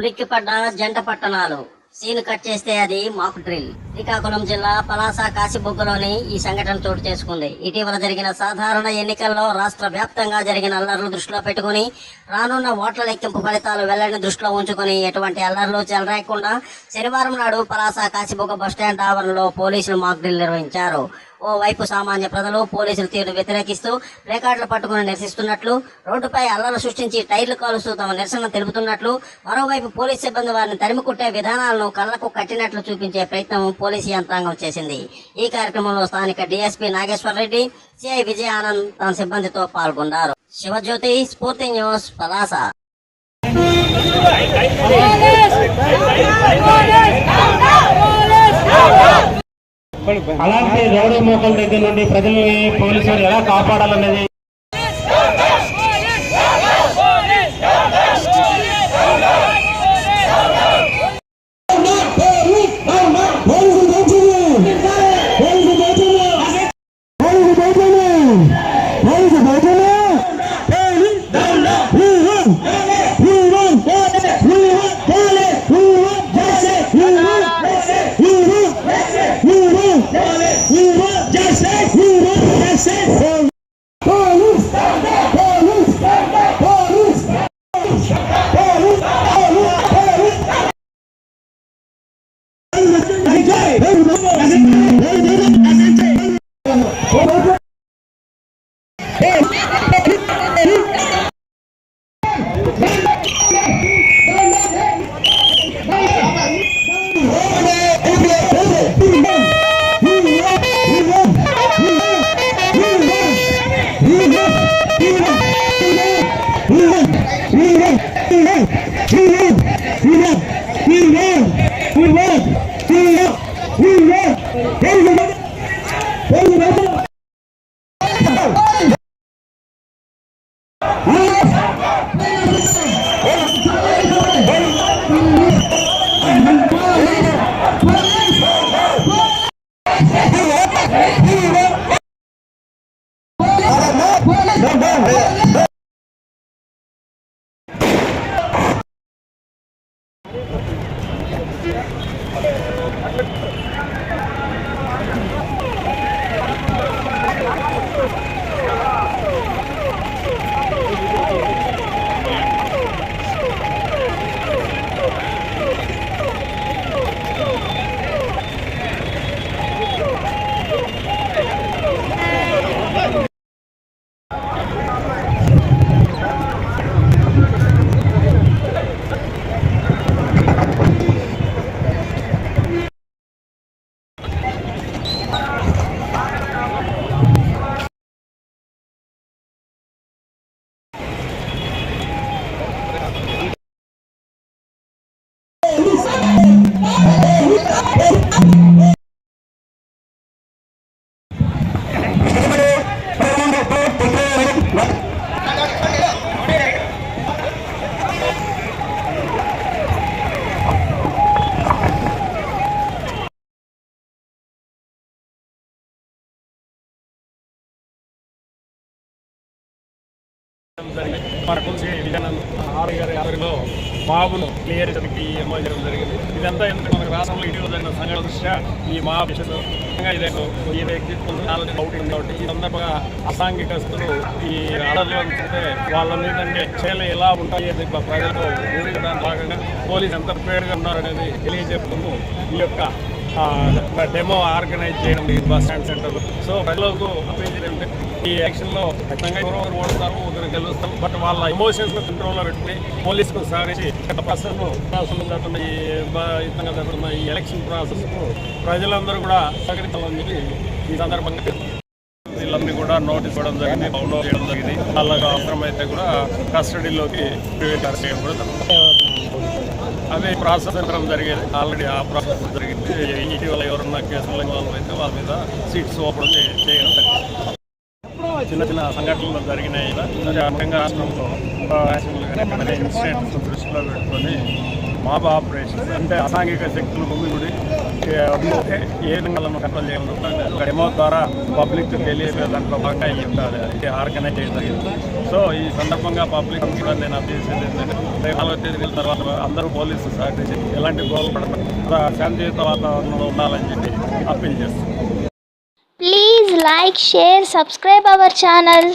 ఉలిక్కిపడ్డ జంట పట్టణాలు. Scene cut చేస్తే అది మాక్ డ్రిల్. శ్రీకాకుళం జిల్లా పలాస కాశీబుగ్గలోని ఈ సంఘటన చోటు చేసుకుంది. ఇటీవల జరిగిన సాధారణ ఎన్నికల్లో రాష్ట్ర వ్యాప్తంగా జరిగిన అల్లర్లు దృష్టిలో పెట్టుకుని రానున్న ఓట్ల లెక్కింపు ఫలితాలు వెల్లడిని దృష్టిలో ఉంచుకుని ఎటువంటి అల్లర్లు చెలరేయకుండా శనివారం నాడు పలాస కాశీబుగ్గ బస్టాండ్ ఆవరణలో పోలీసులు మాక్ డ్రిల్ నిర్వహించారు. ఓవైపు సామాన్య ప్రజలు పోలీసుల తీరును వ్యతిరేకిస్తూ ప్లేకార్డులు పట్టుకుని నిరసిస్తున్నట్లు, రోడ్డుపై అల్లర్లు సృష్టించి టైర్లు కాలుస్తూ తమ నిరసన తెలుపుతున్నట్లు, మరోవైపు పోలీసు సిబ్బంది వారిని తరిమికుట్టే విధానాలను కళ్లకు కట్టినట్లు చూపించే ప్రయత్నం పోలీసు యంత్రాంగం చేసింది. ఈ కార్యక్రమంలో స్థానిక డీఎస్పీ నాగేశ్వర రెడ్డి, సిఐ విజయ ఆనంద్ తన సిబ్బందితో పాల్గొన్నారు. శివజ్యోతి, స్ఫూర్తి న్యూస్, పలాస. అలాంటి రౌడీ మోకల దగ్గర నుండి ప్రజల్ని పోలీసులు ఎలా కాపాడాలనేది బాబును క్లియర్ చేయడానికి చేయడం జరిగింది. ఇదంతా ఎందుకంటే మనకు రాష్ట్రంలో ఇటీవల జరిగిన సంఘటన దృష్ట్యా ఈ మా విషయంలో ఈ వ్యక్తి అవుట్ ఉంది కాబట్టి ఈ సందర్భంగా అసాంఘికస్తులు ఈ ఆర్డర్లు అనుకుంటే వాళ్ళ మీద చర్యలు ఎలా ఉంటాయి ప్రజలకు వివరించడానికి భాగంగా పోలీసు ఎంత ప్రిపేర్గా ఉన్నారనేది తెలియజెప్పుకుంటూ ఈ యొక్క డెమో ఆర్గనైజ్ చేయడం ఈ బస్ స్టాండ్ సెంటర్లో. సో ప్రజలకు అపీల్ ఏంటంటే ఈ యాక్షన్లో ఖచ్చితంగా ఎవరు ఓడతారు, ఒకరు గెలుస్తారు, బట్ వాళ్ళ ఎమోషన్స్ కంట్రోల్లో పెట్టుకుని పోలీసుకు సహకరించి జరుగుతున్న ఈ ఎలక్షన్ ప్రాసెస్కు ప్రజలందరూ కూడా సహకరించాలని చెప్పి ఈ సందర్భంగా వీళ్ళందరినీ కూడా నోటీస్ ఇవ్వడం జరిగింది, డౌన్లోడ్ చేయడం జరిగింది. వాళ్ళకు అవసరమైతే కూడా కస్టడీలోకి ప్రివేట్ చేయడం కూడా జరుగుతుంది. అదే ప్రాసెస్ జరిగేది, ఆల్రెడీ ఆ ప్రాసెస్ జరిగింది. ఇటీవల ఎవరన్నా కేసులు ఇన్వాల్వ్ అయితే వాళ్ళ మీద సీట్స్ ఓపెన్ చేయడం జరిగింది. చిన్న చిన్న సంఘటనలు జరిగినాయి. ముఖ్యంగా రాష్ట్రంలో ఇన్సిడెంట్స్ దృష్టిలో పెట్టుకొని మాబ్ ఆపరేషన్స్ అంటే అసాంఘిక శక్తులు గుమిగూడి ఏ విధంగా కంట్రోల్ చేయడం ఒక డెమో ద్వారా పబ్లిక్ తెలియజే దాంట్లో బాగా అయ్యి ఉంటుంది అది ఆర్గనైజ్ చేయగలిగింది. సో ఈ సందర్భంగా పబ్లిక్ కూడా నేను అప్పీల్ చేసేది ఏంటంటే 4వ తేదీ తర్వాత అందరూ పోలీసు సహకరించి ఎలాంటి గోల్ పడతారు శాంతియుత వాతావరణంలో ఉండాలని చెప్పి అప్పీల్ చేస్తున్నాను. Please like, share, subscribe our channel.